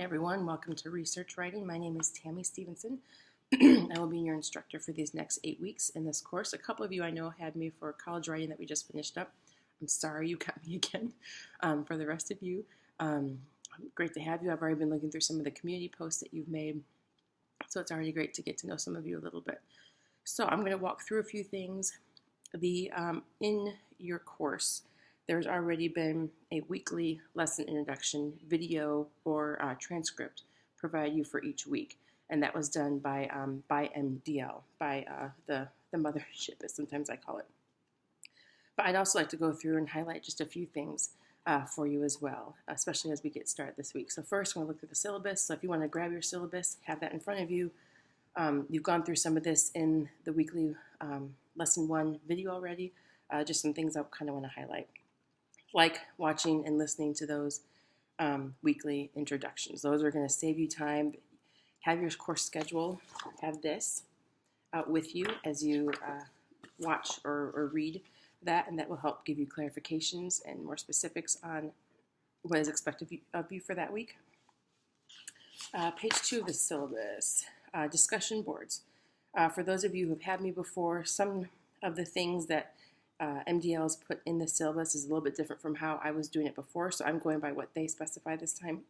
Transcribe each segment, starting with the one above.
everyone, welcome to Research Writing. My name is Tammy Stevenson. I will be your instructor for these next 8 weeks in this course. A couple of you I know had me for college writing that we just finished up. I'm sorry you got me again. For the rest of you, great to have you. I've already been looking through some of the community posts that you've made, so it's already great to get to know some of you a little bit. So I'm going to walk through a few things. In your course, there's already been a weekly lesson introduction video or transcript provided you for each week, and that was done by MDL, by the mothership, as sometimes I call it. But I'd also like to go through and highlight just a few things for you as well, especially as we get started this week. So first, we're going to look at the syllabus. So if you want to grab your syllabus, have that in front of you. You've gone through some of this in the weekly Lesson 1 video already. Just some things I kind of want to highlight, like watching and listening to those weekly introductions. Those are going to save you time. Have your course schedule, have this with you as you watch or read that, and that will help give you clarifications and more specifics on what is expected of you for that week. Page 2 of the syllabus, discussion boards. For those of you who have had me before, some of the things that MDL has put in the syllabus is a little bit different from how I was doing it before, so I'm going by what they specify this time.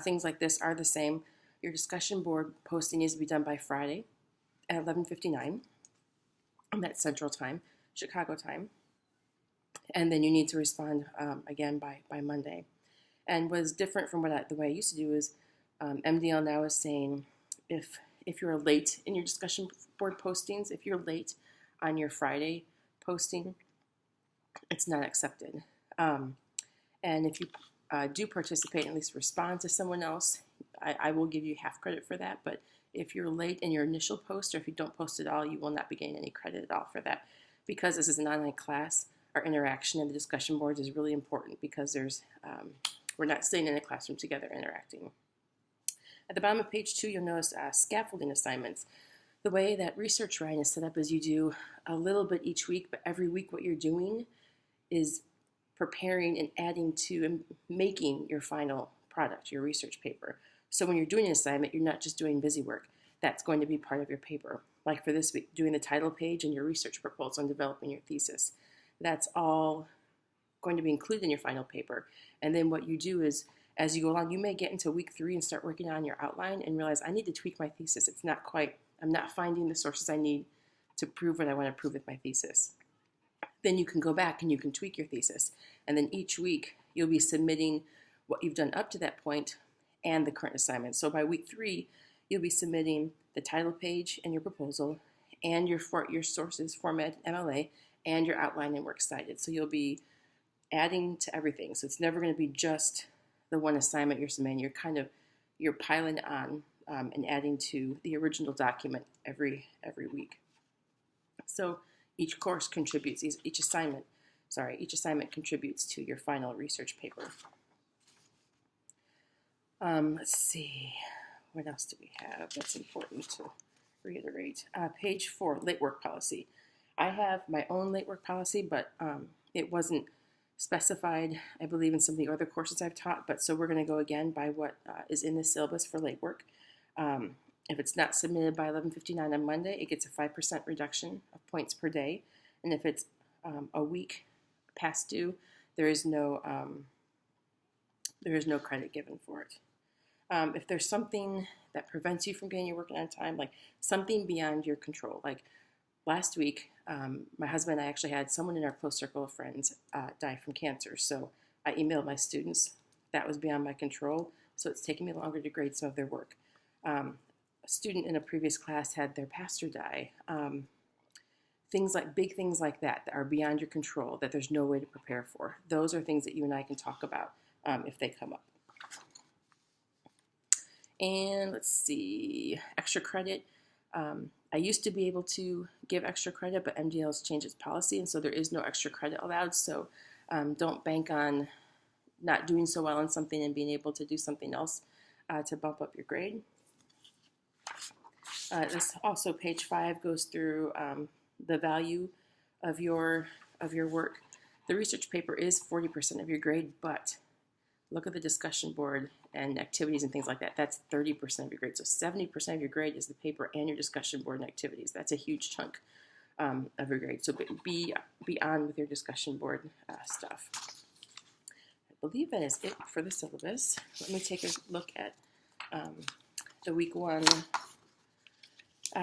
Things like this are the same. Your discussion board posting needs to be done by Friday at 11:59, and that's Central Time, Chicago time. And then you need to respond again by Monday. And what is different from the way I used to do is MDL now is saying if you're late in your discussion board postings, if you're late on your Friday posting, it's not accepted. And if you do participate, at least respond to someone else, I will give you half credit for that. But if you're late in your initial post, or if you don't post at all, you will not be getting any credit at all for that. Because this is an online class, our interaction in the discussion boards is really important because we're not sitting in a classroom together interacting. At the bottom of page 2, you'll notice scaffolding assignments. The way that research writing is set up is you do a little bit each week, but every week what you're doing is preparing and adding to and making your final product, your research paper. So when you're doing an assignment, you're not just doing busy work. That's going to be part of your paper. Like for this week, doing the title page and your research proposal and developing your thesis. That's all going to be included in your final paper. And then what you do is, as you go along, you may get into week 3 and start working on your outline and realize I need to tweak my thesis. I'm not finding the sources I need to prove what I want to prove with my thesis. Then you can go back and you can tweak your thesis. And then each week you'll be submitting what you've done up to that point and the current assignment. So by week 3, you'll be submitting the title page and your proposal and your sources, format, MLA, and your outline and works cited. So you'll be adding to everything. So it's never going to be just the one assignment you're submitting. You're piling on and adding to the original document every week. So each course contributes, each assignment contributes to your final research paper. Let's see, what else do we have that's important to reiterate? Page 4, late work policy. I have my own late work policy, but it wasn't specified, I believe, in some of the other courses I've taught, but so we're going to go again by what is in the syllabus for late work. If it's not submitted by 11:59 on Monday, it gets a 5% reduction of points per day. And if it's a week past due, there is no credit given for it. If there's something that prevents you from getting your work on time, like something beyond your control, like last week, my husband and I actually had someone in our close circle of friends die from cancer. So I emailed my students. That was beyond my control, so it's taking me longer to grade some of their work. A student in a previous class had their pastor die. Big things like that are beyond your control, that there's no way to prepare for. Those are things that you and I can talk about if they come up. And let's see, extra credit. I used to be able to give extra credit, but MDL has changed its policy, and so there is no extra credit allowed. So don't bank on not doing so well on something and being able to do something else to bump up your grade. This also, page 5 goes through the value of your work. The research paper is 40% of your grade, but look at the discussion board and activities and things like that. That's 30% of your grade. So 70% of your grade is the paper and your discussion board and activities. That's a huge chunk of your grade. So be on with your discussion board stuff. I believe that is it for the syllabus. Let me take a look at the week 1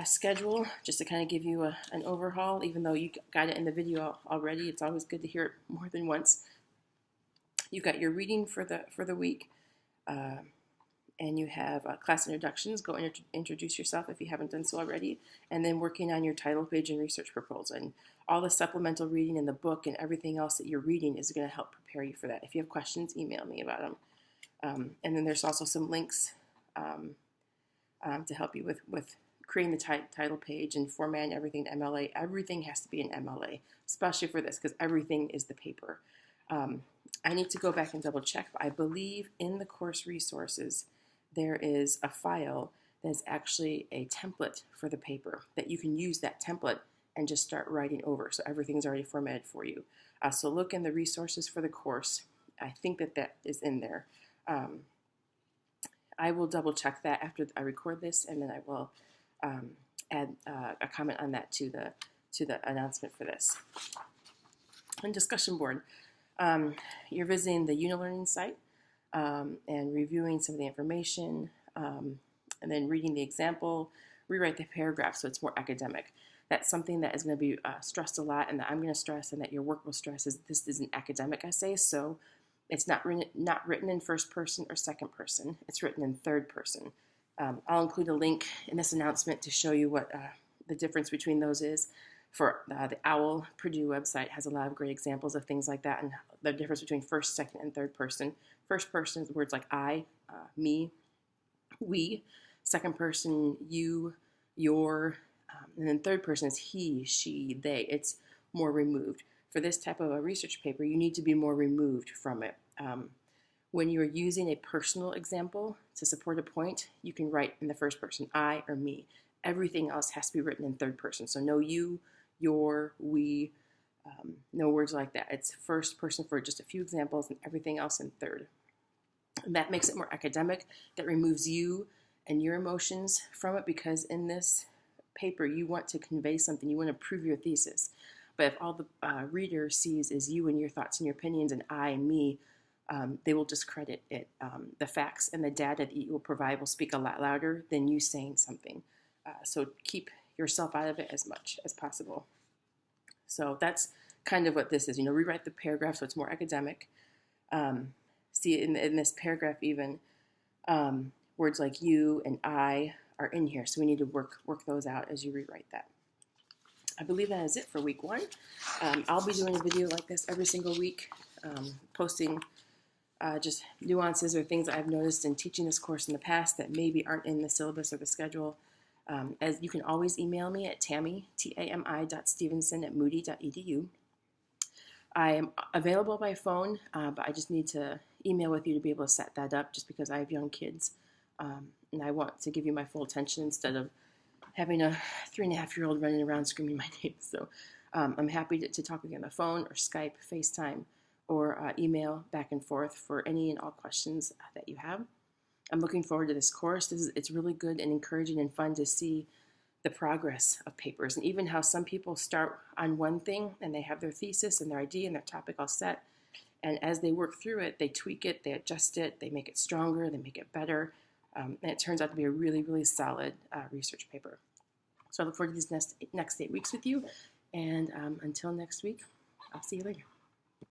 schedule, just to kind of give you an overhaul. Even though you got it in the video already, it's always good to hear it more than once. You got your reading for the week, and you have class introductions. Go and introduce yourself if you haven't done so already, and then working on your title page and research proposal. And all the supplemental reading in the book and everything else that you're reading is going to help prepare you for that. If you have questions, email me about them. And then there's also some links to help you with creating the title page and formatting everything to MLA. Everything has to be in MLA, especially for this, because everything is the paper. I need to go back and double check, but I believe in the course resources, there is a file that is actually a template for the paper that you can use that template and just start writing over. So everything's already formatted for you. So look in the resources for the course. I think that is in there. I will double check that after I record this, and then I will add a comment on that to the announcement for this. And discussion board. You're visiting the Unilearning site and reviewing some of the information, and then reading the example, rewrite the paragraph so it's more academic. That's something that is going to be stressed a lot, and that I'm going to stress, and that your work will stress, is this is an academic essay, so it's not written in first person or second person. It's written in third person. I'll include a link in this announcement to show you what the difference between those is. For the OWL Purdue website has a lot of great examples of things like that, and the difference between first, second, and third person. First person is words like I, me, we. Second person, you, your. And then third person is he, she, they. It's more removed. For this type of a research paper, you need to be more removed from it. When you're using a personal example to support a point, you can write in the first person, I or me. Everything else has to be written in third person. So no you, your, we, no words like that. It's first person for just a few examples and everything else in third. And that makes it more academic. That removes you and your emotions from it, because in this paper you want to convey something. You want to prove your thesis. But if all the reader sees is you and your thoughts and your opinions and I and me, they will discredit it. The facts and the data that you will provide will speak a lot louder than you saying something. So keep yourself out of it as much as possible. So that's kind of what this is. Rewrite the paragraph so it's more academic. See, in this paragraph even, words like you and I are in here. So we need to work those out as you rewrite that. I believe that is it for week 1. I'll be doing a video like this every single week, posting just nuances or things I've noticed in teaching this course in the past that maybe aren't in the syllabus or the schedule. As you can always email me at tammy.stevenson@moody.edu. I am available by phone, but I just need to email with you to be able to set that up, just because I have young kids, and I want to give you my full attention instead of having a 3.5-year-old running around screaming my name. So I'm happy to talk with you on the phone or Skype, FaceTime, or email back and forth for any and all questions that you have. I'm looking forward to this course. It's really good and encouraging and fun to see the progress of papers, and even how some people start on one thing and they have their thesis and their idea and their topic all set, and as they work through it, they tweak it, they adjust it, they make it stronger, they make it better, and it turns out to be a really, really solid research paper. So I look forward to these next 8 weeks with you, and until next week, I'll see you later.